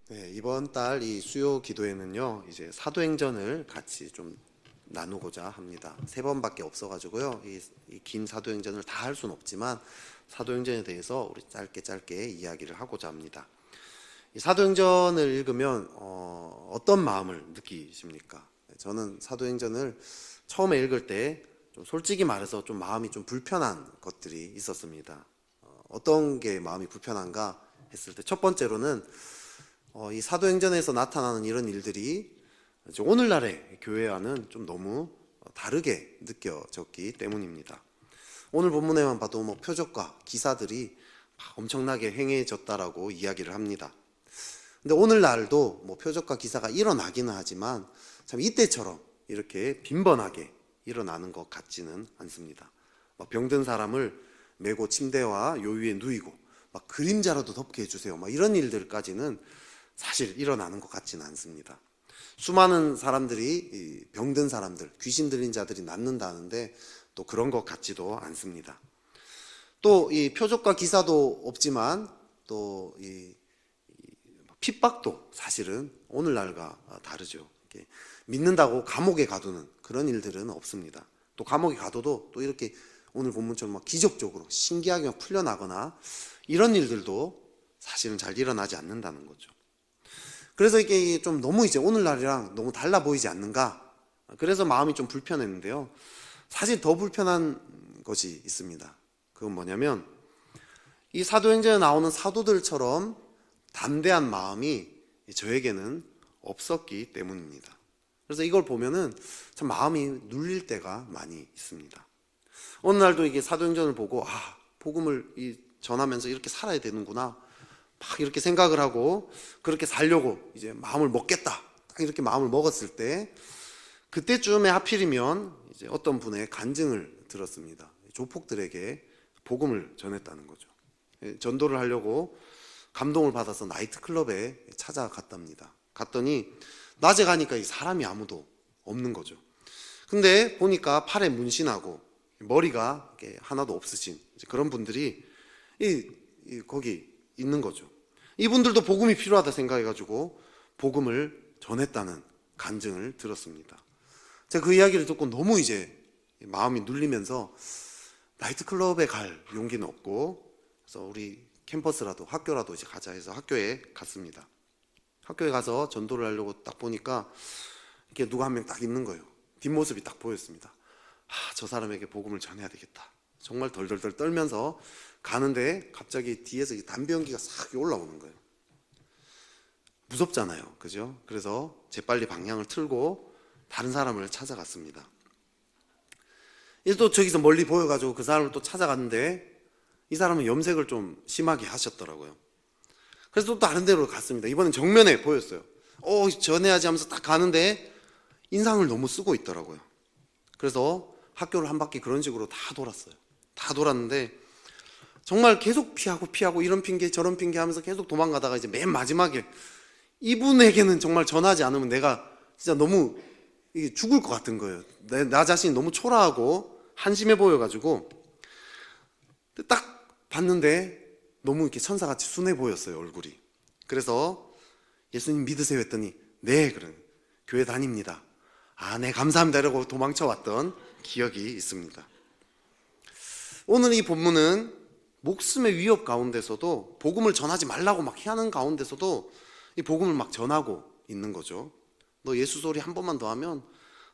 네, 이번 달 이 수요 기도회는요, 이제 사도행전을 같이 좀 나누고자 합니다. 3번밖에 없어가지고요, 이 긴 사도행전을 다 할 수는 없지만 사도행전에 대해서 우리 짧게 이야기를 하고자 합니다. 이 사도행전을 읽으면 어떤 마음을 느끼십니까? 저는 사도행전을 처음에 읽을 때 좀 솔직히 말해서 좀 마음이 좀 불편한 것들이 있었습니다. 어떤 게 마음이 불편한가 했을 때 첫 번째로는 이 사도행전에서 나타나는 이런 일들이 이제 오늘날의 교회와는 좀 너무 다르게 느껴졌기 때문입니다. 오늘 본문에만 봐도 뭐 표적과 기사들이 엄청나게 행해졌다라고 이야기를 합니다. 근데 오늘날도 뭐 표적과 기사가 일어나기는 하지만 참 이때처럼 이렇게 빈번하게 일어나는 것 같지는 않습니다. 막 병든 사람을 메고 침대와 요 위에 누이고 막 그림자라도 덮게 해주세요. 막 이런 일들까지는 사실 일어나는 것 같지는 않습니다. 수많은 사람들이 병든 사람들, 귀신 들린 자들이 낫는다는데 또 그런 것 같지도 않습니다. 또 이 표적과 기사도 없지만 또 이 핍박도 사실은 오늘날과 다르죠. 믿는다고 감옥에 가두는 그런 일들은 없습니다. 또 감옥에 가둬도 또 이렇게 오늘 본문처럼 막 기적적으로 신기하게 풀려나거나 이런 일들도 사실은 잘 일어나지 않는다는 거죠. 그래서 이게 좀 너무 이제 오늘날이랑 너무 달라 보이지 않는가? 그래서 마음이 좀 불편했는데요. 사실 더 불편한 것이 있습니다. 그건 뭐냐면 이 사도행전에 나오는 사도들처럼 담대한 마음이 저에게는 없었기 때문입니다. 그래서 이걸 보면은 참 마음이 눌릴 때가 많이 있습니다. 어느 날도 이게 사도행전을 보고 복음을 전하면서 이렇게 살아야 되는구나 막 이렇게 생각을 하고 그렇게 살려고 이제 마음을 먹겠다 이렇게 마음을 먹었을 때 그때쯤에 하필이면 이제 어떤 분의 간증을 들었습니다. 조폭들에게 복음을 전했다는 거죠. 전도를 하려고 감동을 받아서 나이트클럽에 찾아갔답니다. 갔더니 낮에 가니까 사람이 아무도 없는 거죠. 근데 보니까 팔에 문신하고 머리가 하나도 없으신 그런 분들이 거기 있는 거죠. 이분들도 복음이 필요하다 생각해가지고 복음을 전했다는 간증을 들었습니다. 제가 그 이야기를 듣고 너무 이제 마음이 눌리면서 나이트클럽에 갈 용기는 없고 그래서 우리 캠퍼스라도 학교라도 이제 가자 해서 학교에 갔습니다. 학교에 가서 전도를 하려고 딱 보니까 이렇게 누가 한 명 딱 있는 거예요. 뒷모습이 딱 보였습니다. 저 사람에게 복음을 전해야 되겠다. 정말 덜덜덜 떨면서 가는데 갑자기 뒤에서 담배 연기가 싹 올라오는 거예요. 무섭잖아요. 그죠? 그래서 재빨리 방향을 틀고 다른 사람을 찾아갔습니다. 또 저기서 멀리 보여가지고 그 사람을 또 찾아갔는데 이 사람은 염색을 좀 심하게 하셨더라고요. 그래서 또 다른 데로 갔습니다. 이번엔 정면에 보였어요. 전해야지 하면서 딱 가는데 인상을 너무 쓰고 있더라고요. 그래서 학교를 한 바퀴 그런 식으로 다 돌았어요. 다 돌았는데 정말 계속 피하고 이런 핑계 저런 핑계 하면서 계속 도망가다가 이제 맨 마지막에 이분에게는 정말 전하지 않으면 내가 진짜 너무 죽을 것 같은 거예요. 나 자신이 너무 초라하고 한심해 보여가지고 딱 봤는데 너무 이렇게 천사같이 순해 보였어요, 얼굴이. 그래서 예수님 믿으세요 했더니 네, 그런 교회 다닙니다. 네, 감사합니다. 이러고 도망쳐 왔던 기억이 있습니다. 오늘 이 본문은 목숨의 위협 가운데서도 복음을 전하지 말라고 막 희하는 가운데서도 이 복음을 막 전하고 있는 거죠. 너 예수 소리 한 번만 더 하면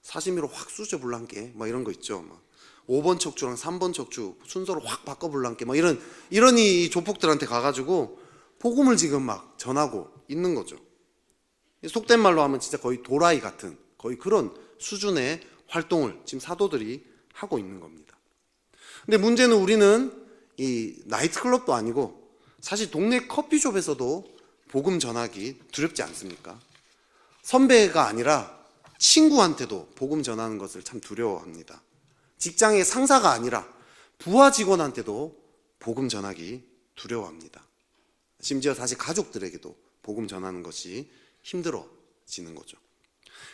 사시미로 확 쑤셔 불란게 막 이런 거 있죠. 5번 척추랑 3번 척추 순서를 확 바꿔 불란게 막 이런 이 조폭들한테 가가지고 복음을 지금 막 전하고 있는 거죠. 속된 말로 하면 진짜 거의 도라이 같은 거의 그런 수준의 활동을 지금 사도들이 하고 있는 겁니다. 근데 문제는 우리는 이 나이트클럽도 아니고 사실 동네 커피숍에서도 복음 전하기 두렵지 않습니까? 선배가 아니라 친구한테도 복음 전하는 것을 참 두려워합니다. 직장의 상사가 아니라 부하 직원한테도 복음 전하기 두려워합니다. 심지어 사실 가족들에게도 복음 전하는 것이 힘들어지는 거죠.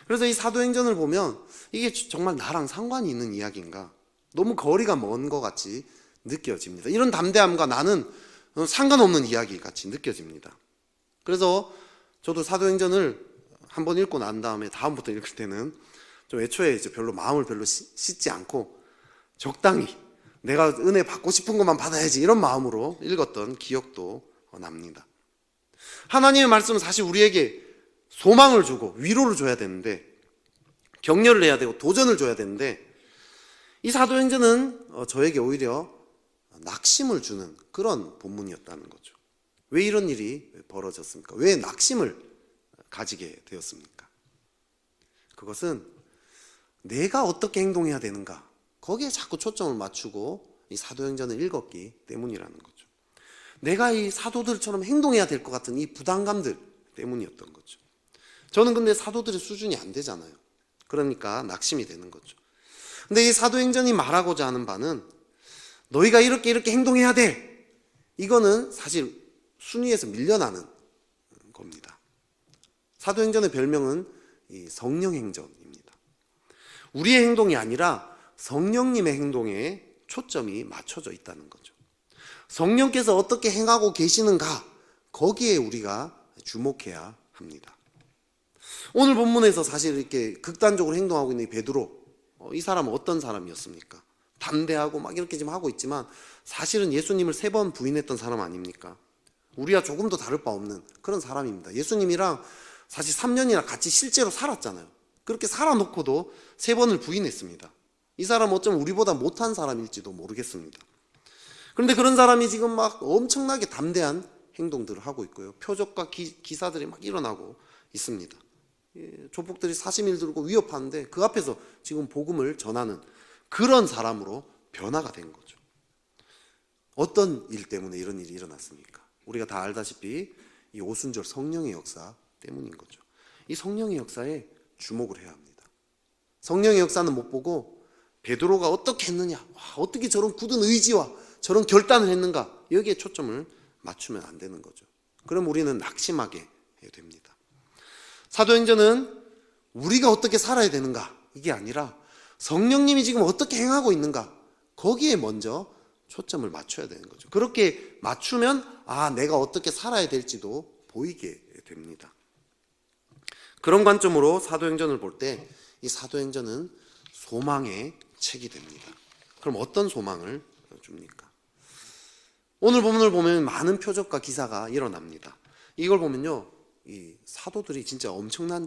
그래서 이 사도행전을 보면 이게 정말 나랑 상관이 있는 이야기인가? 너무 거리가 먼 것 같이 느껴집니다. 이런 담대함과 나는 상관없는 이야기 같이 느껴집니다. 그래서 저도 사도행전을 한번 읽고 난 다음에 다음부터 읽을 때는 좀 애초에 이제 별로 마음을 별로 씻지 않고 적당히 내가 은혜 받고 싶은 것만 받아야지 이런 마음으로 읽었던 기억도 납니다. 하나님의 말씀은 사실 우리에게 소망을 주고 위로를 줘야 되는데, 격려를 해야 되고 도전을 줘야 되는데, 이 사도행전은 저에게 오히려 낙심을 주는 그런 본문이었다는 거죠. 왜 이런 일이 벌어졌습니까? 왜 낙심을 가지게 되었습니까? 그것은 내가 어떻게 행동해야 되는가, 거기에 자꾸 초점을 맞추고 이 사도행전을 읽었기 때문이라는 거죠. 내가 이 사도들처럼 행동해야 될 것 같은 이 부담감들 때문이었던 거죠. 저는 근데 사도들의 수준이 안 되잖아요. 그러니까 낙심이 되는 거죠. 근데 이 사도행전이 말하고자 하는 바는 너희가 이렇게 행동해야 돼, 이거는 사실 순위에서 밀려나는 겁니다. 사도행전의 별명은 이 성령행전입니다. 우리의 행동이 아니라 성령님의 행동에 초점이 맞춰져 있다는 거죠. 성령께서 어떻게 행하고 계시는가, 거기에 우리가 주목해야 합니다. 오늘 본문에서 사실 이렇게 극단적으로 행동하고 있는 이 베드로, 이 사람은 어떤 사람이었습니까? 담대하고 막 이렇게 지금 하고 있지만 사실은 예수님을 3번 부인했던 사람 아닙니까? 우리와 조금도 다를 바 없는 그런 사람입니다. 예수님이랑 사실 3년이나 같이 실제로 살았잖아요. 그렇게 살아놓고도 3번을 부인했습니다. 이 사람은 어쩌면 우리보다 못한 사람일지도 모르겠습니다. 그런데 그런 사람이 지금 막 엄청나게 담대한 행동들을 하고 있고요. 표적과 기사들이 막 일어나고 있습니다. 조폭들이 사시미를 들고 위협하는데 그 앞에서 지금 복음을 전하는 그런 사람으로 변화가 된 거죠. 어떤 일 때문에 이런 일이 일어났습니까? 우리가 다 알다시피 이 오순절 성령의 역사 때문인 거죠. 이 성령의 역사에 주목을 해야 합니다. 성령의 역사는 못 보고 베드로가 어떻게 했느냐, 어떻게 저런 굳은 의지와 저런 결단을 했는가, 여기에 초점을 맞추면 안 되는 거죠. 그럼 우리는 낙심하게 됩니다. 사도행전은 우리가 어떻게 살아야 되는가, 이게 아니라 성령님이 지금 어떻게 행하고 있는가, 거기에 먼저 초점을 맞춰야 되는 거죠. 그렇게 맞추면 내가 어떻게 살아야 될지도 보이게 됩니다. 그런 관점으로 사도행전을 볼 때 이 사도행전은 소망의 책이 됩니다. 그럼 어떤 소망을 줍니까? 오늘 본문을 보면 많은 표적과 기사가 일어납니다. 이걸 보면요, 이 사도들이 진짜 엄청난,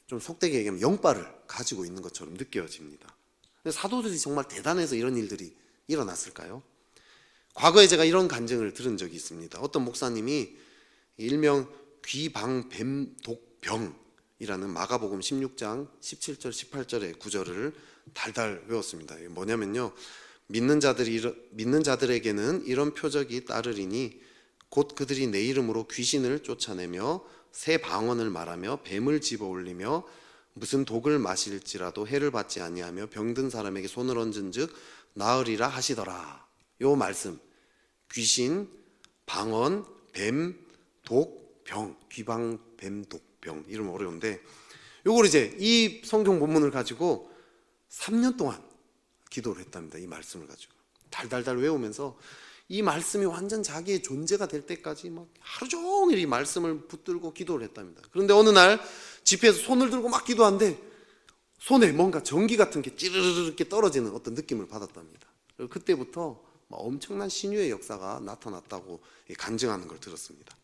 좀 속되게 얘기하면 영빨을 가지고 있는 것처럼 느껴집니다. 사도들이 정말 대단해서 이런 일들이 일어났을까요? 과거에 제가 이런 간증을 들은 적이 있습니다. 어떤 목사님이 일명 귀방뱀독병이라는 마가복음 16장 17절 18절의 구절을 달달 외웠습니다. 이게 뭐냐면요, 믿는 자들에게는 이런 표적이 따르리니 곧 그들이 내 이름으로 귀신을 쫓아내며 새 방언을 말하며 뱀을 집어올리며 무슨 독을 마실지라도 해를 받지 아니하며 병든 사람에게 손을 얹은즉 나으리라 하시더라. 요 말씀, 귀신, 방언, 뱀, 독, 병, 귀방, 뱀, 독, 병, 이름 어려운데 요걸 이제 이 성경 본문을 가지고 3년 동안 기도를 했답니다. 이 말씀을 가지고 달달달 외우면서 이 말씀이 완전 자기의 존재가 될 때까지 막 하루 종일 이 말씀을 붙들고 기도를 했답니다. 그런데 어느 날 집회에서 손을 들고 막 기도하는데 손에 뭔가 전기 같은 게 찌르르르 이렇게 떨어지는 어떤 느낌을 받았답니다. 그리고 그때부터 엄청난 신유의 역사가 나타났다고 간증하는 걸 들었습니다.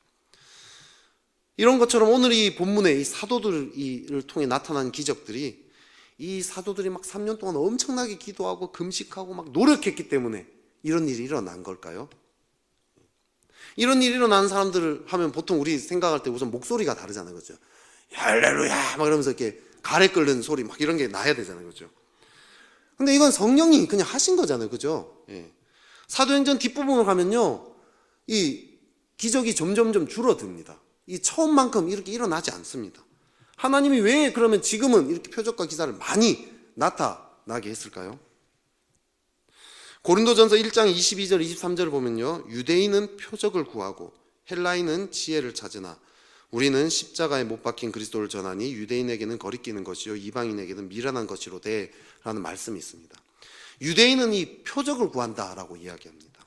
이런 것처럼 오늘 이 본문에 이 사도들을 통해 나타난 기적들이, 이 사도들이 막 3년 동안 엄청나게 기도하고 금식하고 막 노력했기 때문에 이런 일이 일어난 걸까요? 이런 일이 일어나는 사람들을 하면 보통 우리 생각할 때 우선 목소리가 다르잖아요, 그렇죠? 할렐루야 막 이러면서 이렇게 가래 끓는 소리 막 이런 게 나야 되잖아요, 그렇죠? 근데 이건 성령이 그냥 하신 거잖아요, 그죠? 예. 사도행전 뒷부분을 가면요, 이 기적이 점점점 줄어듭니다. 이 처음만큼 이렇게 일어나지 않습니다. 하나님이 왜 그러면 지금은 이렇게 표적과 기사를 많이 나타나게 했을까요? 고린도전서 1장 22절 23절을 보면요, 유대인은 표적을 구하고 헬라인은 지혜를 찾으나 우리는 십자가에 못 박힌 그리스도를 전하니 유대인에게는 거리끼는 것이요 이방인에게는 미련한 것이로되 라는 말씀이 있습니다. 유대인은 이 표적을 구한다라고 이야기합니다.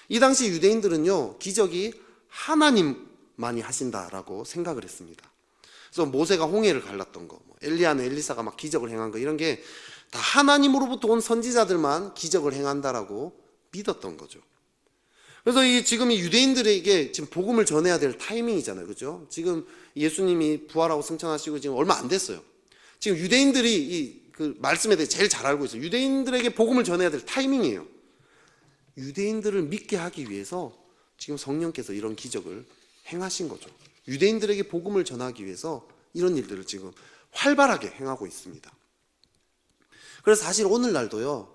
이 당시 유대인들은요, 기적이 하나님만 많이 하신다라고 생각을 했습니다. 그래서 모세가 홍해를 갈랐던 거, 엘리야는 엘리사가 막 기적을 행한 거, 이런 게 다 하나님으로부터 온 선지자들만 기적을 행한다라고 믿었던 거죠. 그래서 지금 이 유대인들에게 지금 복음을 전해야 될 타이밍이잖아요, 그죠? 지금 예수님이 부활하고 승천하시고 지금 얼마 안 됐어요. 지금 유대인들이 그 말씀에 대해 제일 잘 알고 있어요. 유대인들에게 복음을 전해야 될 타이밍이에요. 유대인들을 믿게 하기 위해서 지금 성령께서 이런 기적을 행하신 거죠. 유대인들에게 복음을 전하기 위해서 이런 일들을 지금 활발하게 행하고 있습니다. 그래서 사실 오늘날도요,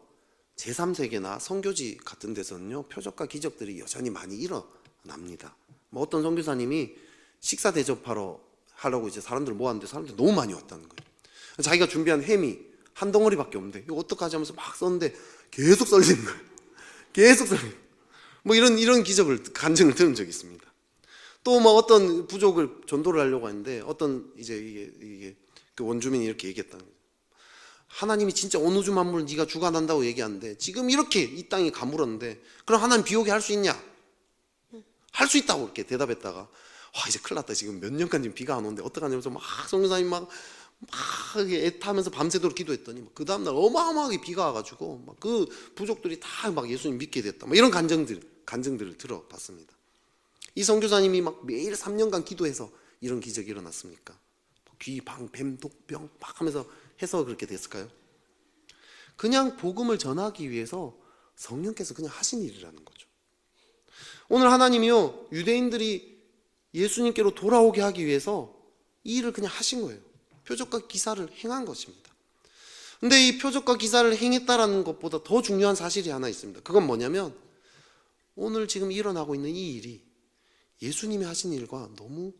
제3세계나 선교지 같은 데서는요, 표적과 기적들이 여전히 많이 일어납니다. 어떤 선교사님이 식사 대접하려고 이제 사람들을 모았는데 사람들이 너무 많이 왔다는 거예요. 자기가 준비한 햄이 한 덩어리밖에 없는데 이거 어떡하지 하면서 막 썼는데 계속 썰리는 거예요. 계속 썰리는 거예요. 이런 기적을 간증을 들은 적이 있습니다. 또 어떤 부족을 전도를 하려고 하는데 어떤 이제 이게 그 원주민이 이렇게 얘기했다는 거예요. 하나님이 진짜 온 우주 만물을 네가 주관한다고 얘기하는데 지금 이렇게 이 땅이 가물었는데 그럼 하나님 비 오게 할 수 있냐? 할 수 있다고 이렇게 대답했다가 와 이제 큰일 났다, 지금 몇 년간 지금 비가 안 오는데 어떡하냐면서 막 선교사님 막 애타면서 밤새도록 기도했더니 그 다음날 어마어마하게 비가 와가지고 막 그 부족들이 다 막 예수님 믿게 됐다, 막 이런 간증들을 들어봤습니다. 이 선교사님이 막 매일 3년간 기도해서 이런 기적이 일어났습니까? 귀, 방, 뱀, 독병 막 하면서 해서 그렇게 됐을까요? 그냥 복음을 전하기 위해서 성령께서 그냥 하신 일이라는 거죠. 오늘 하나님이요, 유대인들이 예수님께로 돌아오게 하기 위해서 이 일을 그냥 하신 거예요. 표적과 기사를 행한 것입니다. 근데 이 표적과 기사를 행했다라는 것보다 더 중요한 사실이 하나 있습니다. 그건 뭐냐면 오늘 지금 일어나고 있는 이 일이 예수님이 하신 일과 너무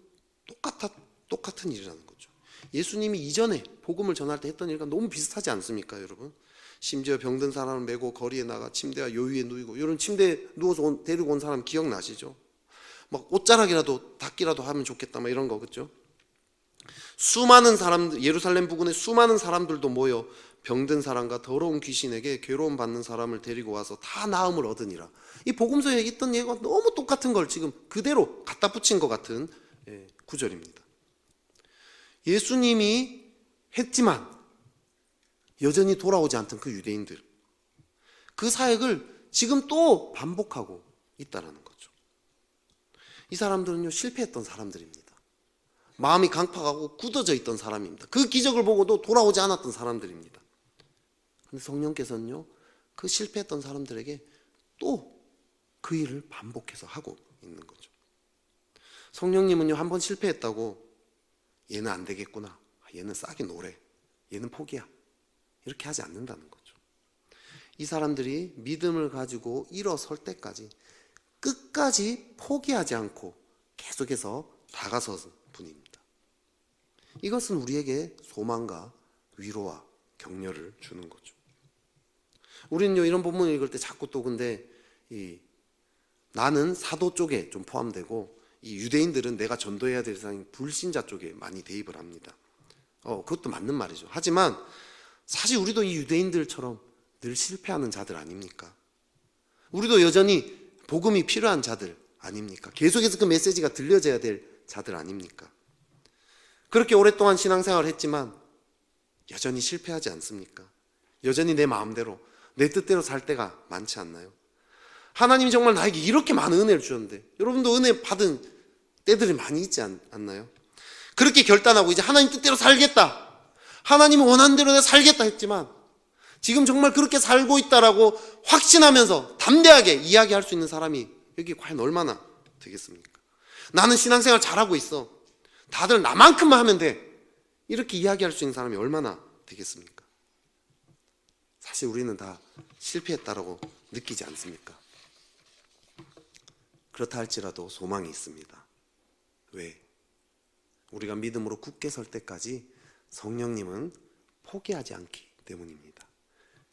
똑같은 일이라는 거죠. 예수님이 이전에 복음을 전할 때 했던 일과 너무 비슷하지 않습니까, 여러분? 심지어 병든 사람을 메고 거리에 나가 침대와 요위에 누이고, 이런 침대에 누워서 데리고 온 사람 기억나시죠? 막 옷자락이라도 닦기라도 하면 좋겠다, 막 이런 거, 그렇죠? 수많은 사람들, 예루살렘 부근에 수많은 사람들도 모여 병든 사람과 더러운 귀신에게 괴로움 받는 사람을 데리고 와서 다 나음을 얻으니라. 이 복음서에 있던 얘기가 너무 똑같은 걸 지금 그대로 갖다 붙인 것 같은 구절입니다. 예수님이 했지만 여전히 돌아오지 않던 그 유대인들, 그 사역을 지금 또 반복하고 있다는 거죠. 이 사람들은요, 실패했던 사람들입니다. 마음이 강팍하고 굳어져 있던 사람입니다. 그 기적을 보고도 돌아오지 않았던 사람들입니다. 그런데 성령께서는요, 그 실패했던 사람들에게 또 그 일을 반복해서 하고 있는 거죠. 성령님은요, 한번 실패했다고 얘는 안 되겠구나, 얘는 싹이 노래, 얘는 포기야, 이렇게 하지 않는다는 거죠. 이 사람들이 믿음을 가지고 일어설 때까지 끝까지 포기하지 않고 계속해서 다가서는 분입니다. 이것은 우리에게 소망과 위로와 격려를 주는 거죠. 우리는요, 이런 본문을 읽을 때 자꾸 또 근데 나는 사도 쪽에 좀 포함되고 이 유대인들은 내가 전도해야 될 사람이 불신자 쪽에 많이 대입을 합니다. 그것도 맞는 말이죠. 하지만 사실 우리도 이 유대인들처럼 늘 실패하는 자들 아닙니까? 우리도 여전히 복음이 필요한 자들 아닙니까? 계속해서 그 메시지가 들려져야 될 자들 아닙니까? 그렇게 오랫동안 신앙생활을 했지만 여전히 실패하지 않습니까? 여전히 내 마음대로, 내 뜻대로 살 때가 많지 않나요? 하나님이 정말 나에게 이렇게 많은 은혜를 주셨는데, 여러분도 은혜 받은 때들이 많이 있지 않나요? 그렇게 결단하고 이제 하나님 뜻대로 살겠다, 하나님이 원하는 대로 내가 살겠다 했지만 지금 정말 그렇게 살고 있다라고 확신하면서 담대하게 이야기할 수 있는 사람이 여기 과연 얼마나 되겠습니까? 나는 신앙생활 잘하고 있어, 다들 나만큼만 하면 돼, 이렇게 이야기할 수 있는 사람이 얼마나 되겠습니까? 사실 우리는 다 실패했다라고 느끼지 않습니까? 그렇다 할지라도 소망이 있습니다. 왜? 우리가 믿음으로 굳게 설 때까지 성령님은 포기하지 않기 때문입니다.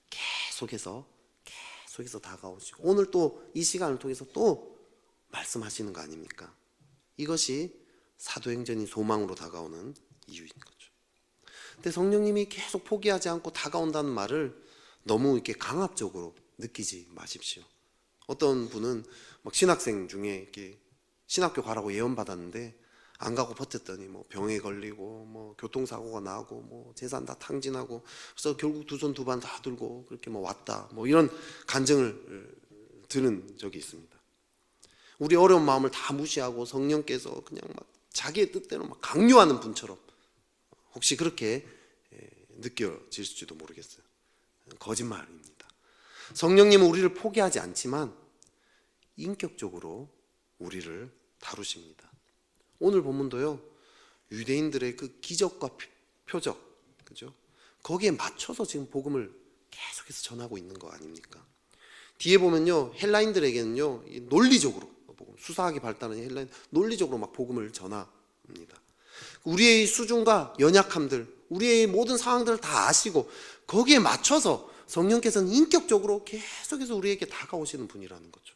계속해서 다가오시고 오늘 또 이 시간을 통해서 또 말씀하시는 거 아닙니까? 이것이 사도행전이 소망으로 다가오는 이유인 거죠. 근데 성령님이 계속 포기하지 않고 다가온다는 말을 너무 이렇게 강압적으로 느끼지 마십시오. 어떤 분은 막 신학생 중에 이렇게 신학교 가라고 예언 받았는데 안 가고 버텼더니 뭐 병에 걸리고 뭐 교통사고가 나고 뭐 재산 다 탕진하고, 그래서 결국 두 손 두 발 다 들고 그렇게 뭐 왔다, 뭐 이런 간증을 들은 적이 있습니다. 우리 어려운 마음을 다 무시하고 성령께서 그냥 막 자기의 뜻대로 막 강요하는 분처럼 혹시 그렇게 느껴질지도 모르겠어요. 거짓말입니다. 성령님은 우리를 포기하지 않지만 인격적으로 우리를 다루십니다. 오늘 본문도요, 유대인들의 그 기적과 표적, 그죠? 거기에 맞춰서 지금 복음을 계속해서 전하고 있는 거 아닙니까? 뒤에 보면요, 헬라인들에게는요, 논리적으로, 수사학이 발달한 헬라인, 논리적으로 막 복음을 전합니다. 우리의 수준과 연약함들, 우리의 모든 상황들을 다 아시고 거기에 맞춰서 성령께서는 인격적으로 계속해서 우리에게 다가오시는 분이라는 거죠.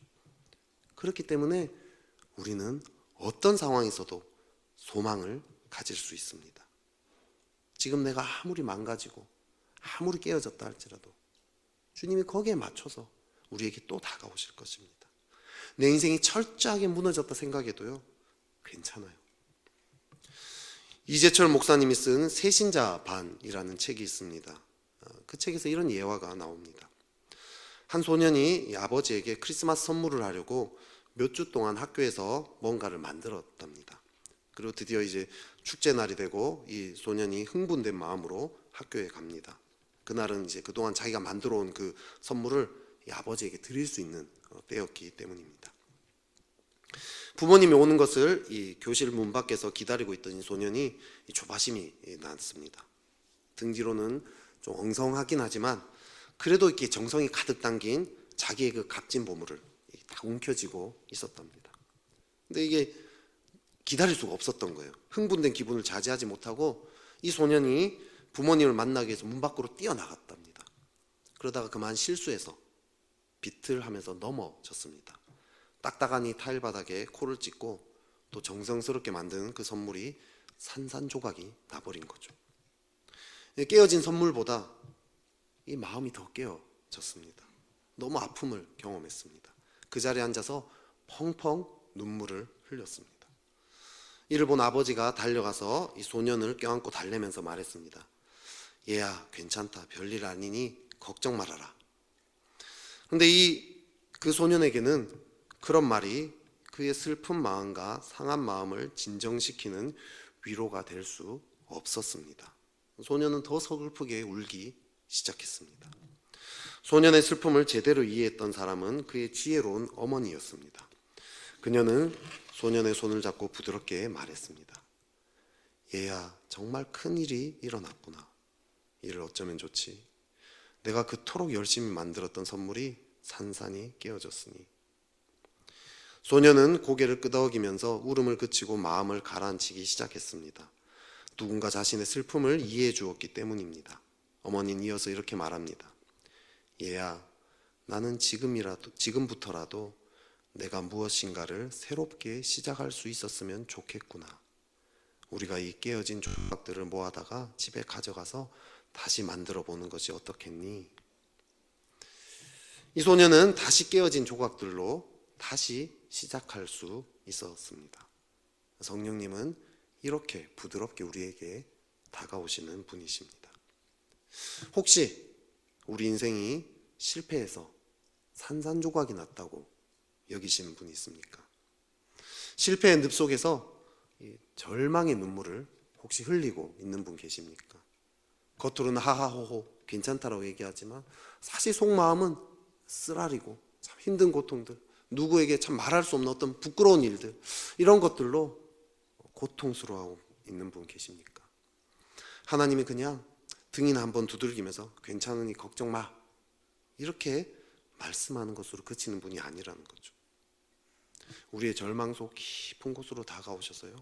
그렇기 때문에 우리는 어떤 상황에서도 소망을 가질 수 있습니다. 지금 내가 아무리 망가지고 아무리 깨어졌다 할지라도 주님이 거기에 맞춰서 우리에게 또 다가오실 것입니다. 내 인생이 철저하게 무너졌다 생각해도요, 괜찮아요. 이재철 목사님이 쓴 새신자 반이라는 책이 있습니다. 그 책에서 이런 예화가 나옵니다. 한 소년이 아버지에게 크리스마스 선물을 하려고 몇 주 동안 학교에서 뭔가를 만들었답니다. 그리고 드디어 이제 축제 날이 되고 이 소년이 흥분된 마음으로 학교에 갑니다. 그날은 이제 그동안 자기가 만들어 온 그 선물을 이 아버지에게 드릴 수 있는 때였기 때문입니다. 부모님이 오는 것을 이 교실 문 밖에서 기다리고 있던 이 소년이 조바심이 났습니다. 등 뒤로는 좀 엉성하긴 하지만 그래도 이렇게 정성이 가득 담긴 자기의 그 값진 보물을 다 움켜쥐고 있었답니다. 근데 이게 기다릴 수가 없었던 거예요. 흥분된 기분을 자제하지 못하고 이 소년이 부모님을 만나기 위해서 문 밖으로 뛰어나갔답니다. 그러다가 그만 실수해서 비틀하면서 넘어졌습니다. 딱딱한 이 타일 바닥에 코를 찍고 또 정성스럽게 만든 그 선물이 산산조각이 나버린 거죠. 깨어진 선물보다 이 마음이 더 깨어졌습니다. 너무 아픔을 경험했습니다. 그 자리에 앉아서 펑펑 눈물을 흘렸습니다. 이를 본 아버지가 달려가서 이 소년을 껴안고 달래면서 말했습니다. 얘야, 괜찮다. 별일 아니니 걱정 말아라. 그런데 그 소년에게는 그런 말이 그의 슬픈 마음과 상한 마음을 진정시키는 위로가 될 수 없었습니다. 소년은 더 서글프게 울기 시작했습니다. 소년의 슬픔을 제대로 이해했던 사람은 그의 지혜로운 어머니였습니다. 그녀는 소년의 손을 잡고 부드럽게 말했습니다. 얘야, 정말 큰일이 일어났구나. 이를 어쩌면 좋지. 내가 그토록 열심히 만들었던 선물이 산산이 깨어졌으니. 소년은 고개를 끄덕이면서 울음을 그치고 마음을 가라앉히기 시작했습니다. 누군가 자신의 슬픔을 이해해 주었기 때문입니다. 어머니는 이어서 이렇게 말합니다. 얘야, 나는 지금부터라도 내가 무엇인가를 새롭게 시작할 수 있었으면 좋겠구나. 우리가 이 깨어진 조각들을 모아다가 집에 가져가서 다시 만들어 보는 것이 어떻겠니? 이 소년은 다시 깨어진 조각들로 다시 시작할 수 있었습니다. 성령님은 이렇게 부드럽게 우리에게 다가오시는 분이십니다. 혹시 우리 인생이 실패해서 산산조각이 났다고 여기시는 분이 있습니까? 실패의 늪 속에서 절망의 눈물을 혹시 흘리고 있는 분 계십니까? 겉으로는 하하호호 괜찮다라고 얘기하지만 사실 속마음은 쓰라리고 참 힘든 고통들, 누구에게 참 말할 수 없는 어떤 부끄러운 일들, 이런 것들로 고통스러워하고 있는 분 계십니까? 하나님이 그냥 등이나 한번 두들기면서 괜찮으니 걱정 마, 이렇게 말씀하는 것으로 그치는 분이 아니라는 거죠. 우리의 절망 속 깊은 곳으로 다가오셔서요,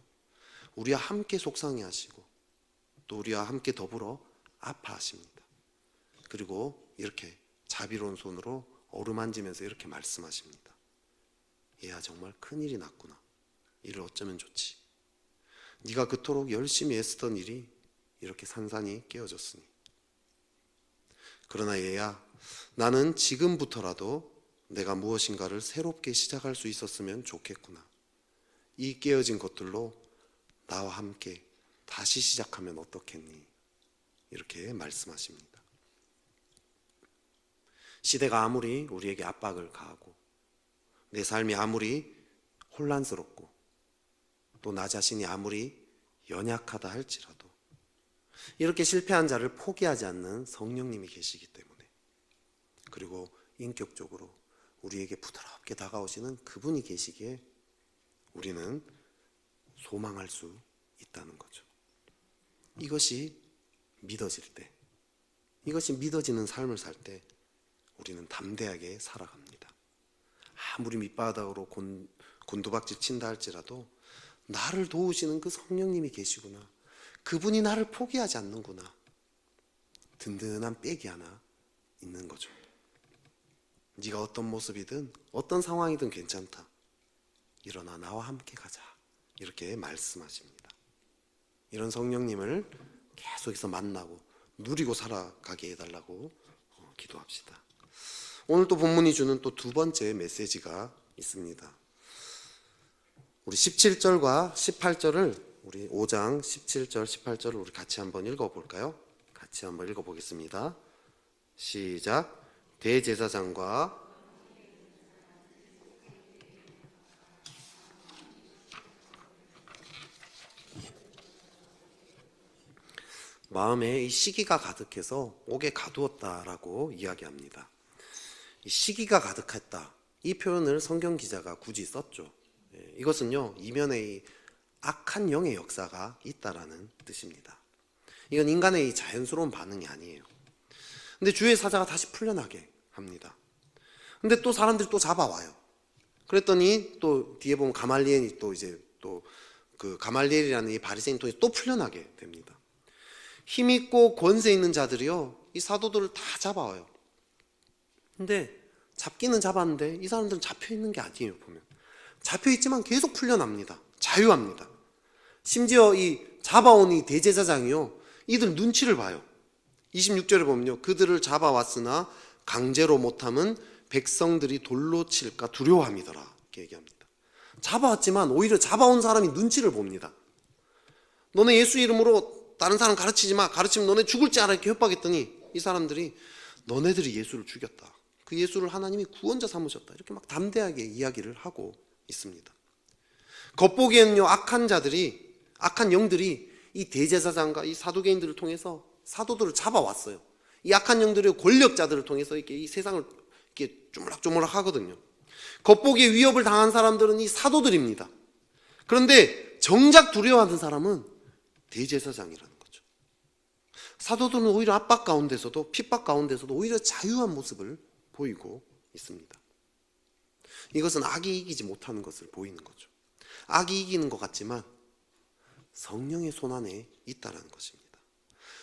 우리와 함께 속상해하시고 또 우리와 함께 더불어 아파하십니다. 그리고 이렇게 자비로운 손으로 어루만지면서 이렇게 말씀하십니다. 얘야, 정말 큰일이 났구나. 이를 어쩌면 좋지. 네가 그토록 열심히 애쓰던 일이 이렇게 산산이 깨어졌으니. 그러나 얘야, 나는 지금부터라도 내가 무엇인가를 새롭게 시작할 수 있었으면 좋겠구나. 이 깨어진 것들로 나와 함께 다시 시작하면 어떻겠니? 이렇게 말씀하십니다. 시대가 아무리 우리에게 압박을 가하고 내 삶이 아무리 혼란스럽고 또 나 자신이 아무리 연약하다 할지라도 이렇게 실패한 자를 포기하지 않는 성령님이 계시기 때문에, 그리고 인격적으로 우리에게 부드럽게 다가오시는 그분이 계시기에 우리는 소망할 수 있다는 거죠. 이것이 믿어질 때, 이것이 믿어지는 삶을 살 때 우리는 담대하게 살아갑니다. 아무리 밑바닥으로 곤두박질 친다 할지라도 나를 도우시는 그 성령님이 계시구나, 그분이 나를 포기하지 않는구나, 든든한 백이 하나 있는 거죠. 네가 어떤 모습이든 어떤 상황이든 괜찮다, 일어나 나와 함께 가자, 이렇게 말씀하십니다. 이런 성령님을 계속해서 만나고 누리고 살아가게 해달라고 기도합시다. 오늘 또 본문이 주는 또 두 번째 메시지가 있습니다. 우리 17절과 18절을, 우리 5장 17절 18절을 우리 같이 한번 읽어볼까요? 같이 한번 읽어보겠습니다. 시작. 대제사장과 마음에 이 시기가 가득해서 옥에 가두었다라고 이야기합니다. 이 시기가 가득했다, 이 표현을 성경 기자가 굳이 썼죠. 이것은요, 이면에 이 악한 영의 역사가 있다라는 뜻입니다. 이건 인간의 이 자연스러운 반응이 아니에요. 근데 주의 사자가 다시 풀려나게 합니다. 근데 또 사람들이 또 잡아와요. 그랬더니 또 뒤에 보면 가말리엘이 또 이제 또 그 가말리엘이라는 이 바리새인 또 풀려나게 됩니다. 힘있고 권세 있는 자들이요, 이 사도들을 다 잡아와요. 근데 잡기는 잡았는데 이 사람들은 잡혀있는 게 아니에요. 보면 잡혀있지만 계속 풀려납니다. 자유합니다. 심지어 이 잡아온 이 대제사장이요, 이들 눈치를 봐요. 26절에 보면요, 그들을 잡아왔으나 강제로 못함은 백성들이 돌로 칠까 두려워함이더라, 이렇게 얘기합니다. 잡아왔지만 오히려 잡아온 사람이 눈치를 봅니다. 너네 예수 이름으로 다른 사람 가르치지 마, 가르치면 너네 죽을 줄 알아, 이렇게 협박했더니 이 사람들이 너네들이 예수를 죽였다, 그 예수를 하나님이 구원자 삼으셨다, 이렇게 막 담대하게 이야기를 하고 있습니다. 겉보기에는요, 악한 자들이, 악한 영들이 이 대제사장과 이 사두개인들을 통해서 사도들을 잡아왔어요. 이 악한 영들이 권력자들을 통해서 이렇게 이 세상을 이렇게 쪼물락쪼물락 하거든요. 겉보기에 위협을 당한 사람들은 이 사도들입니다. 그런데 정작 두려워하는 사람은 대제사장이라는 거죠. 사도들은 오히려 압박 가운데서도, 핍박 가운데서도 오히려 자유한 모습을 보이고 있습니다. 이것은 악이 이기지 못하는 것을 보이는 거죠. 악이 이기는 것 같지만 성령의 손 안에 있다는 것입니다.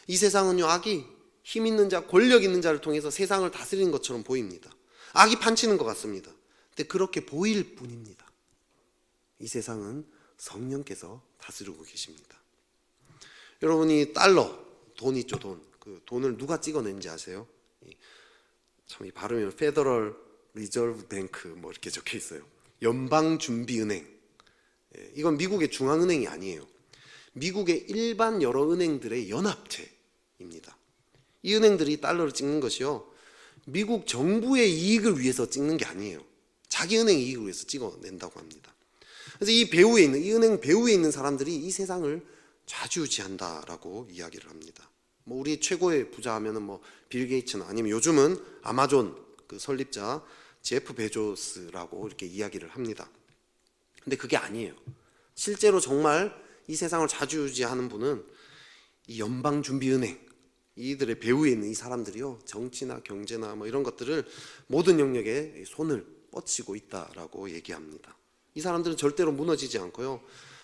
이 세상은요, 악이 힘 있는 자, 권력 있는 자를 통해서 세상을 다스리는 것처럼 보입니다. 악이 판치는 것 같습니다. 근데 그렇게 보일 뿐입니다. 이 세상은 성령께서 다스리고 계십니다. 여러분이 달러, 돈 있죠, 돈. 그 돈을 누가 찍어낸지 아세요? 참 이 발음이 페더럴 리저브 뱅크 뭐 이렇게 적혀 있어요. 연방준비은행. 이건 미국의 중앙은행이 아니에요. 미국의 일반 여러 은행들의 연합체입니다. 이 은행들이 달러를 찍는 것이요, 미국 정부의 이익을 위해서 찍는 게 아니에요. 자기 은행 이익을 위해서 찍어낸다고 합니다. 그래서 이 배후에 있는, 이 은행 배후에 있는 사람들이 이 세상을 좌지우지한다라고 이야기를 합니다. 뭐 우리 최고의 부자 하면은 뭐 빌 게이츠나 아니면 요즘은 아마존 그 설립자 제프 베조스라고 이렇게 이야기를 합니다. 근데 그게 아니에요. 실제로 정말 이 세상을 좌지우지하는 분은 이 연방준비은행, 이들의 배후에 있는 이 사람들이요, 정치나 경제나 뭐 이런 것들을 모든 영역에 손을 뻗치고 있다라고 얘기합니다. 이 사람들은 절대로 무너지지 않고요,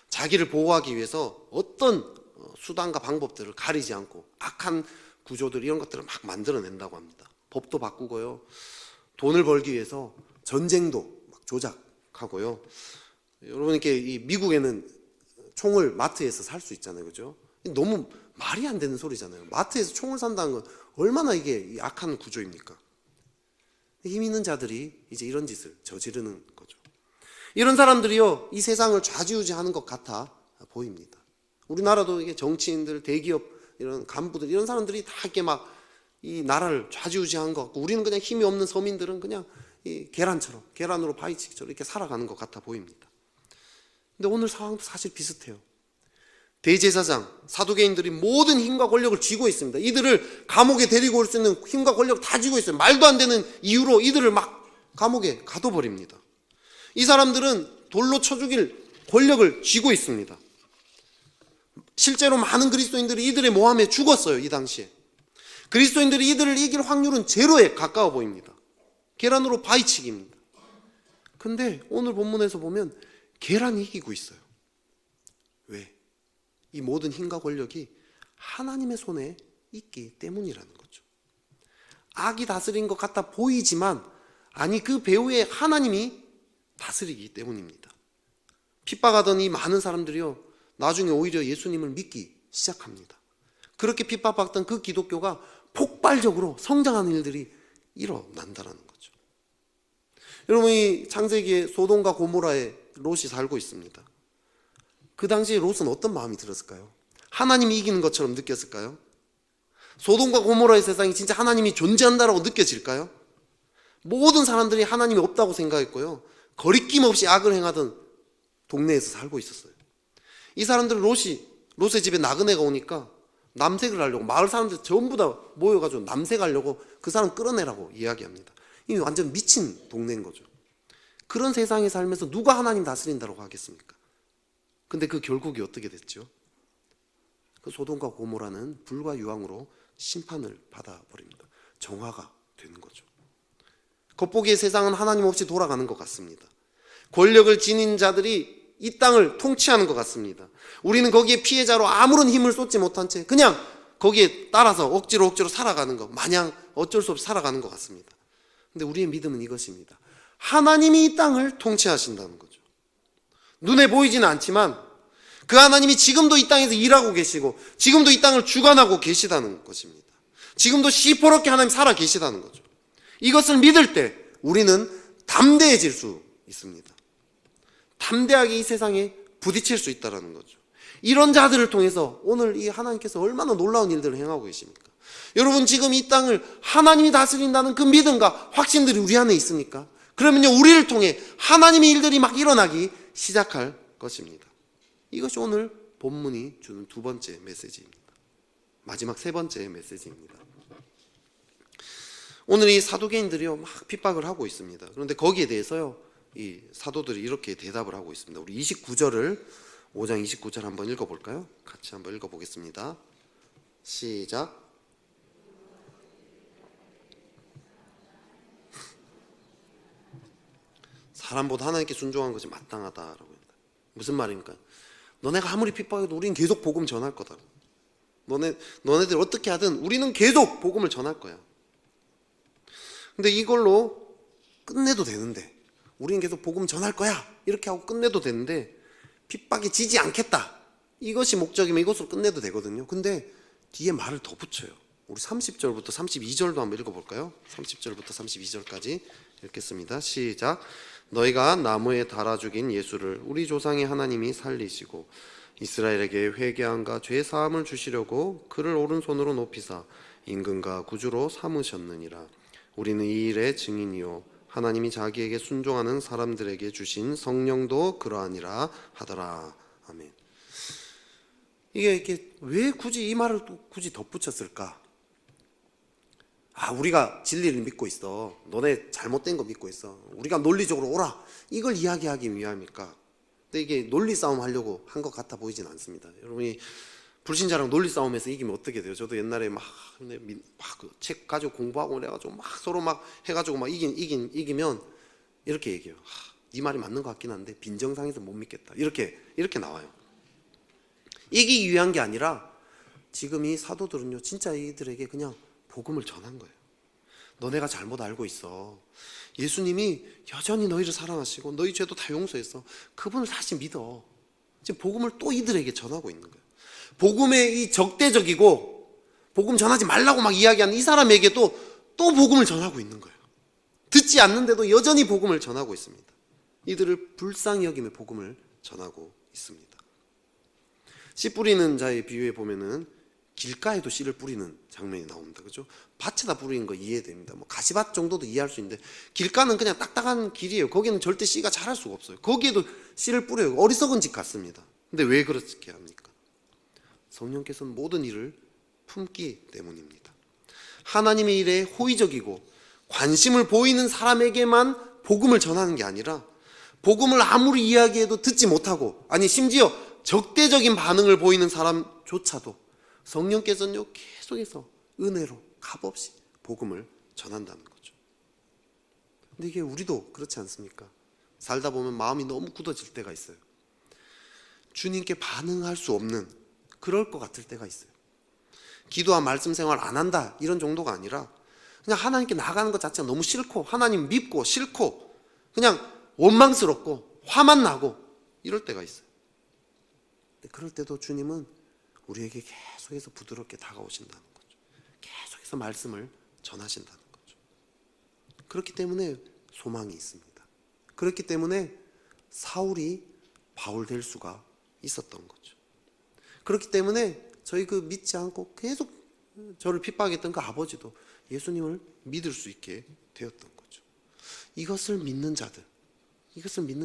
자기를 보호하기 위해서 어떤 수단과 방법들을 가리지 않고 악한 구조들, 이런 것들을 막 만들어낸다고 합니다. 법도 바꾸고요, 돈을 벌기 위해서 전쟁도 막 조작하고요. 여러분, 이렇게 이 미국에는 총을 마트에서 살 수 있잖아요, 그죠? 너무 말이 안 되는 소리잖아요. 마트에서 총을 산다는 건 얼마나 이게 악한 구조입니까? 힘 있는 자들이 이제 이런 짓을 저지르는 거죠. 이런 사람들이요, 이 세상을 좌지우지하는 것 같아 보입니다. 우리나라도 이게 정치인들, 대기업 이런 간부들 이런 사람들이 다 이렇게 막 이 나라를 좌지우지하는 것 같고, 우리는 그냥 힘이 없는 서민들은 그냥 이 계란으로 바위치기처럼 이렇게 살아가는 것 같아 보입니다. 근데 오늘 상황도 사실 비슷해요. 대제사장, 사두개인들이 모든 힘과 권력을 쥐고 있습니다. 이들을 감옥에 데리고 올 수 있는 힘과 권력을 다 쥐고 있어요. 말도 안 되는 이유로 이들을 막 감옥에 가둬버립니다. 이 사람들은 돌로 쳐 죽일 권력을 쥐고 있습니다. 실제로 많은 그리스도인들이 이들의 모함에 죽었어요. 이 당시에 그리스도인들이 이들을 이길 확률은 제로에 가까워 보입니다. 계란으로 바위치기입니다. 근데 오늘 본문에서 보면 계란이 이기고 있어요. 왜? 이 모든 힘과 권력이 하나님의 손에 있기 때문이라는 거죠. 악이 다스린 것 같아 보이지만 아니, 그 배후에 하나님이 다스리기 때문입니다. 핍박하던 이 많은 사람들이요, 나중에 오히려 예수님을 믿기 시작합니다. 그렇게 핍박받던 그 기독교가 폭발적으로 성장하는 일들이 일어난다는 거죠. 여러분, 이 창세기에 소돔과 고모라에 롯이 살고 있습니다. 그 당시에 롯은 어떤 마음이 들었을까요? 하나님이 이기는 것처럼 느꼈을까요? 소돔과 고모라의 세상이 진짜 하나님이 존재한다라고 느껴질까요? 모든 사람들이 하나님이 없다고 생각했고요, 거리낌 없이 악을 행하던 동네에서 살고 있었어요. 이 사람들은 롯의 집에 나그네가 오니까 남색을 하려고, 마을 사람들 전부 다 모여가지고 남색하려고 그 사람 끌어내라고 이야기합니다. 이게 완전 미친 동네인 거죠. 그런 세상에 살면서 누가 하나님 다스린다고 하겠습니까? 근데 그 결국이 어떻게 됐죠? 그 소돔과 고모라는 불과 유황으로 심판을 받아버립니다. 정화가 되는 거죠. 겉보기에 세상은 하나님 없이 돌아가는 것 같습니다. 권력을 지닌 자들이 이 땅을 통치하는 것 같습니다. 우리는 거기에 피해자로 아무런 힘을 쏟지 못한 채 그냥 거기에 따라서 억지로 살아가는 것 마냥 어쩔 수 없이 살아가는 것 같습니다. 근데 우리의 믿음은 이것입니다. 하나님이 이 땅을 통치하신다는 거죠. 눈에 보이지는 않지만 그 하나님이 지금도 이 땅에서 일하고 계시고 지금도 이 땅을 주관하고 계시다는 것입니다. 지금도 시퍼렇게 하나님 살아 계시다는 거죠. 이것을 믿을 때 우리는 담대해질 수 있습니다. 담대하게 이 세상에 부딪힐 수 있다는 거죠. 이런 자들을 통해서 오늘 이 하나님께서 얼마나 놀라운 일들을 행하고 계십니까? 여러분, 지금 이 땅을 하나님이 다스린다는 그 믿음과 확신들이 우리 안에 있습니까? 그러면요, 우리를 통해 하나님의 일들이 막 일어나기 시작할 것입니다. 이것이 오늘 본문이 주는 두 번째 메시지입니다. 마지막 세 번째 메시지입니다. 오늘 이 사두개인들이요, 막 핍박을 하고 있습니다. 그런데 거기에 대해서요, 이 사도들이 이렇게 대답을 하고 있습니다. 우리 29절을 5장 29절 한번 읽어볼까요? 같이 한번 읽어보겠습니다. 시작. 사람보다 하나님께 순종한 것이 마땅하다라고 합니다. 무슨 말입니까? 너네가 아무리 핍박해도 우리는 계속 복음 전할 거다. 너네들 어떻게 하든 우리는 계속 복음을 전할 거야. 근데 이걸로 끝내도 되는데, 우리는 계속 복음 전할 거야 이렇게 하고 끝내도 되는데, 핍박이 지지 않겠다 이것이 목적이면 이것으로 끝내도 되거든요. 근데 뒤에 말을 더 붙여요. 우리 30절부터 32절도 한번 읽어볼까요? 30절부터 32절까지 읽겠습니다. 시작. 너희가 나무에 달아 죽인 예수를 우리 조상의 하나님이 살리시고 이스라엘에게 회개함과 죄 사함을 주시려고 그를 오른손으로 높이사 임금과 구주로 삼으셨느니라. 우리는 이 일의 증인이요 하나님이 자기에게 순종하는 사람들에게 주신 성령도 그러하니라 하더라. 아멘. 이게 왜 굳이 이 말을 또 굳이 덧붙였을까? 우리가 진리를 믿고 있어, 너네 잘못된 거 믿고 있어, 우리가 논리적으로 오라, 이걸 이야기하기 위함일까? 근데 이게 논리 싸움 하려고 한 것 같아 보이진 않습니다. 여러분이 불신자랑 논리 싸움에서 이기면 어떻게 돼요? 저도 옛날에 막 책 가지고 공부하고 그래가지고 막 서로 막 해가지고 막 이기면 이렇게 얘기해요. 네 말이 맞는 것 같긴 한데 빈정상해서 못 믿겠다. 이렇게 나와요. 이기기 위한 게 아니라 지금 이 사도들은요, 진짜 이들에게 그냥 복음을 전한 거예요. 너네가 잘못 알고 있어. 예수님이 여전히 너희를 사랑하시고 너희 죄도 다 용서했어. 그분을 다시 믿어. 지금 복음을 또 이들에게 전하고 있는 거예요. 복음의 이 적대적이고 복음 전하지 말라고 막 이야기하는 이 사람에게도 또 복음을 전하고 있는 거예요. 듣지 않는데도 여전히 복음을 전하고 있습니다. 이들을 불쌍히 여기며 복음을 전하고 있습니다. 씨 뿌리는 자의 비유에 보면은 길가에도 씨를 뿌리는 장면이 나옵니다. 그죠? 밭에다 뿌리는 거 이해됩니다. 뭐 가시밭 정도도 이해할 수 있는데 길가는 그냥 딱딱한 길이에요. 거기는 절대 씨가 자랄 수가 없어요. 거기에도 씨를 뿌려요. 어리석은 짓 같습니다. 근데 왜 그렇게 합니까? 성령께서는 모든 일을 품기 때문입니다. 하나님의 일에 호의적이고 관심을 보이는 사람에게만 복음을 전하는 게 아니라 복음을 아무리 이야기해도 듣지 못하고, 아니 심지어 적대적인 반응을 보이는 사람조차도 성령께서는요 계속해서 은혜로 값없이 복음을 전한다는 거죠. 근데 이게 우리도 그렇지 않습니까? 살다 보면 마음이 너무 굳어질 때가 있어요. 주님께 반응할 수 없는, 그럴 것 같을 때가 있어요. 기도와 말씀 생활 안 한다 이런 정도가 아니라 그냥 하나님께 나가는 것 자체가 너무 싫고, 하나님 믿고 싫고, 그냥 원망스럽고 화만 나고 이럴 때가 있어요. 근데 그럴 때도 주님은 우리에게 계속해서 부드럽게 다가오신다는 거죠. 계속해서 말씀을 전하신다는 거죠. 그렇기 때문에 소망이 있습니다. 그렇기 때문에 사울이 바울 될 수가 있었던 거죠. 그렇기 때문에 저희 그 믿지 않고 계속 저를 핍박했던 그 아버지도 예수님을 믿을 수 있게 되었던 거죠. 이것을 믿는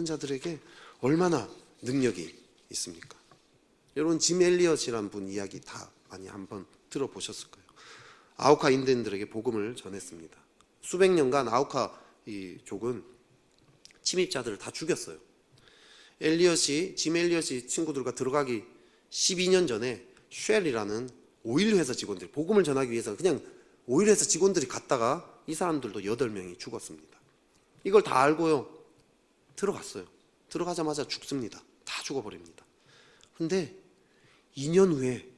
자들에게 얼마나 능력이 있습니까? 여러분 짐 엘리엇이라는 분 이야기 다 많이 한번 들어보셨을 거예요. 아우카 인디언들에게 복음을 전했습니다. 수백 년간 아우카 이 족은 침입자들을 다 죽였어요. 짐 엘리엇이 친구들과 들어가기 12년 전에 쉘이라는 오일 회사 직원들이 복음을 전하기 위해서 그냥 오일 회사 직원들이 갔다가 이 사람들도 8명이 죽었습니다. 이걸 다 알고요 들어갔어요. 들어가자마자 죽습니다. 다 죽어버립니다. 근데 2년 후에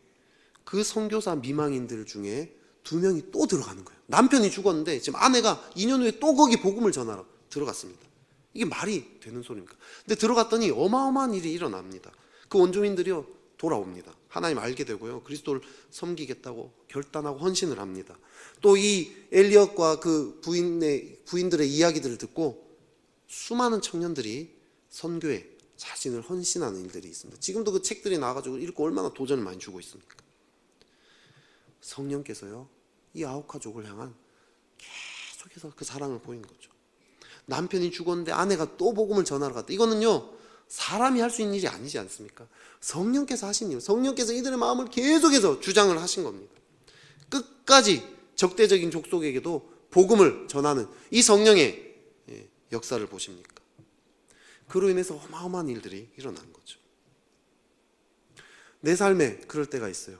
그 선교사 미망인들 중에 2명이 또 들어가는 거예요. 남편이 죽었는데 지금 아내가 2년 후에 또 거기 복음을 전하러 들어갔습니다. 이게 말이 되는 소리입니까? 근데 들어갔더니 어마어마한 일이 일어납니다. 그 원주민들이요 돌아옵니다. 하나님 알게 되고요 그리스도를 섬기겠다고 결단하고 헌신을 합니다. 또 이 엘리엇과 그 부인들의 이야기들을 듣고 수많은 청년들이 선교에 자신을 헌신하는 일들이 있습니다. 지금도 그 책들이 나와가지고 읽고 얼마나 도전을 많이 주고 있습니까? 성령께서요 이 아우카족을 향한 계속해서 그 사랑을 보이는 거죠. 남편이 죽었는데 아내가 또 복음을 전하러 갔다. 이거는요 사람이 할 수 있는 일이 아니지 않습니까? 성령께서 하신 일, 성령께서 이들의 마음을 계속해서 주장을 하신 겁니다. 끝까지 적대적인 족속에게도 복음을 전하는 이 성령의 역사를 보십니까? 그로 인해서 어마어마한 일들이 일어난 거죠. 내 삶에 그럴 때가 있어요.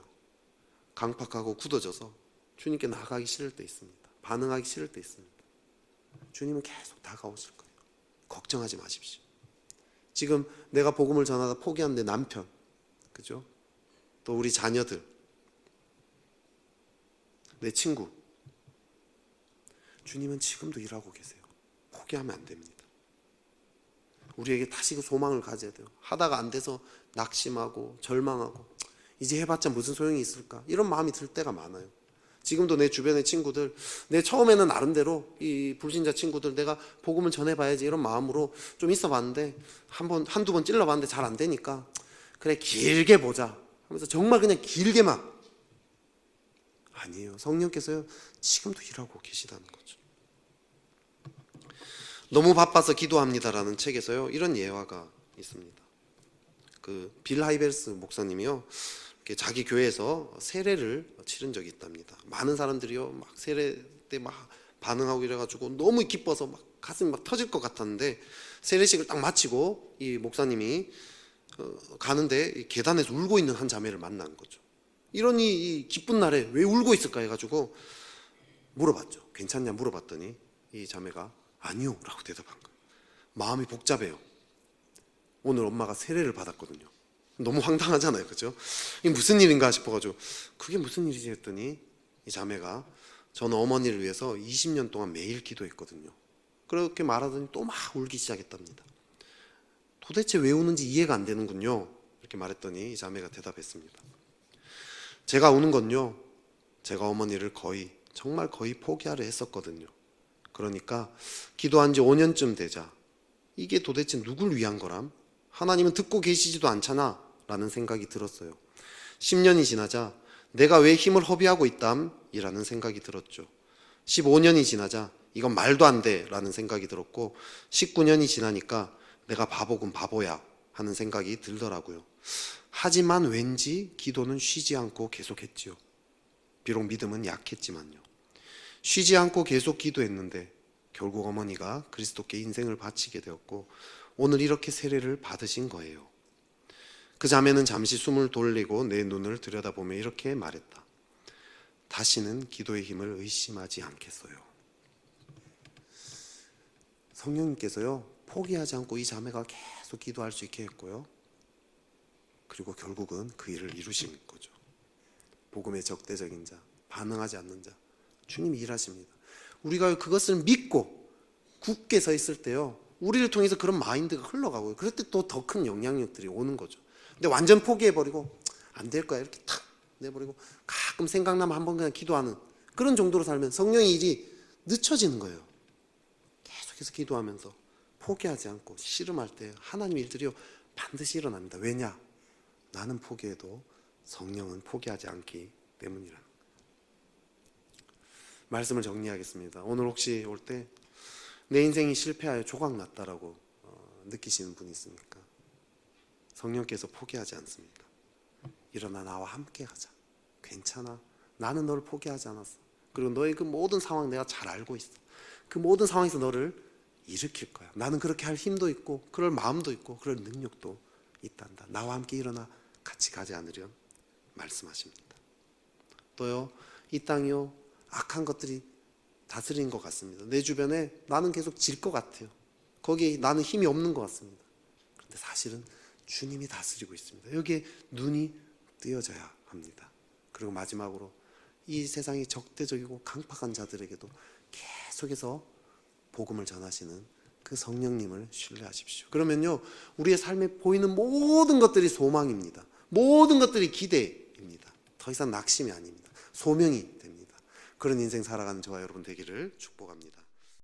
강팍하고 굳어져서 주님께 나가기 싫을 때 있습니다. 반응하기 싫을 때 있습니다. 주님은 계속 다가오실 거예요. 걱정하지 마십시오. 지금 내가 복음을 전하다 포기한 내 남편, 그죠? 또 우리 자녀들, 내 친구, 주님은 지금도 일하고 계세요. 포기하면 안 됩니다. 우리에게 다시 그 소망을 가져야 돼요. 하다가 안 돼서 낙심하고 절망하고 이제 해봤자 무슨 소용이 있을까 이런 마음이 들 때가 많아요. 지금도 내 주변의 친구들, 내 처음에는 나름대로 이 불신자 친구들 내가 복음을 전해봐야지 이런 마음으로 좀 있어봤는데 한두 번 찔러봤는데 잘 안 되니까 그래 길게 보자 하면서 정말 그냥 길게만. 아니에요. 성령께서요 지금도 일하고 계시다는 거죠. 너무 바빠서 기도합니다라는 책에서요 이런 예화가 있습니다. 그 빌 하이벨스 목사님이요 자기 교회에서 세례를 치른 적이 있답니다. 많은 사람들이요 막 세례 때 막 반응하고 이래가지고 너무 기뻐서 막 가슴이 막 터질 것 같았는데 세례식을 딱 마치고 이 목사님이 가는데 계단에서 울고 있는 한 자매를 만난 거죠. 이런 이 기쁜 날에 왜 울고 있을까 해가지고 물어봤죠. 괜찮냐 물어봤더니 이 자매가 아니요 라고 대답한 거예요. 마음이 복잡해요. 오늘 엄마가 세례를 받았거든요. 너무 황당하잖아요, 그죠? 이게 무슨 일인가 싶어가지고 그게 무슨 일이지 했더니 이 자매가 저는 어머니를 위해서 20년 동안 매일 기도했거든요. 그렇게 말하더니 또 막 울기 시작했답니다. 도대체 왜 우는지 이해가 안 되는군요. 이렇게 말했더니 이 자매가 대답했습니다. 제가 우는 건요 제가 어머니를 정말 거의 포기하려 했었거든요. 그러니까 기도한 지 5년쯤 되자 이게 도대체 누굴 위한 거람? 하나님은 듣고 계시지도 않잖아 라는 생각이 들었어요. 10년이 지나자 내가 왜 힘을 허비하고 있담? 이라는 생각이 들었죠. 15년이 지나자 이건 말도 안 돼 라는 생각이 들었고, 19년이 지나니까 내가 바보군 바보야 하는 생각이 들더라고요. 하지만 왠지 기도는 쉬지 않고 계속했지요. 비록 믿음은 약했지만요. 쉬지 않고 계속 기도했는데 결국 어머니가 그리스도께 인생을 바치게 되었고, 오늘 이렇게 세례를 받으신 거예요. 그 자매는 잠시 숨을 돌리고 내 눈을 들여다보며 이렇게 말했다. 다시는 기도의 힘을 의심하지 않겠어요. 성령님께서요, 포기하지 않고 이 자매가 계속 기도할 수 있게 했고요. 그리고 결국은 그 일을 이루신 거죠. 복음의 적대적인 자, 반응하지 않는 자, 주님이 일하십니다. 우리가 그것을 믿고 굳게 서 있을 때요, 우리를 통해서 그런 마인드가 흘러가고요. 그럴 때 또 더 큰 영향력들이 오는 거죠. 근데 완전 포기해버리고 안 될 거야 이렇게 탁 내버리고 가끔 생각나면 한번 그냥 기도하는 그런 정도로 살면 성령의 일이 늦춰지는 거예요. 계속해서 기도하면서 포기하지 않고 씨름할 때 하나님의 일들이요 반드시 일어납니다. 왜냐? 나는 포기해도 성령은 포기하지 않기 때문이라. 말씀을 정리하겠습니다. 오늘 혹시 올 때 내 인생이 실패하여 조각났다라고 느끼시는 분이 있습니까? 성령께서 포기하지 않습니다. 일어나 나와 함께 가자. 괜찮아. 나는 너를 포기하지 않았어. 그리고 너의 그 모든 상황 내가 잘 알고 있어. 그 모든 상황에서 너를 일으킬 거야. 나는 그렇게 할 힘도 있고 그럴 마음도 있고 그럴 능력도 있단다. 나와 함께 일어나 같이 가지 않으련 말씀하십니다. 또요, 이 땅이요 악한 것들이 다스리는 것 같습니다. 내 주변에 나는 계속 질 것 같아요. 거기에 나는 힘이 없는 것 같습니다. 그런데 사실은 주님이 다스리고 있습니다. 여기에 눈이 뜨여져야 합니다. 그리고 마지막으로 이 세상이 적대적이고 강팍한 자들에게도 계속해서 복음을 전하시는 그 성령님을 신뢰하십시오. 그러면요, 우리의 삶에 보이는 모든 것들이 소망입니다. 모든 것들이 기대입니다. 더 이상 낙심이 아닙니다. 소명이 됩니다. 그런 인생 살아가는 저와 여러분 되기를 축복합니다.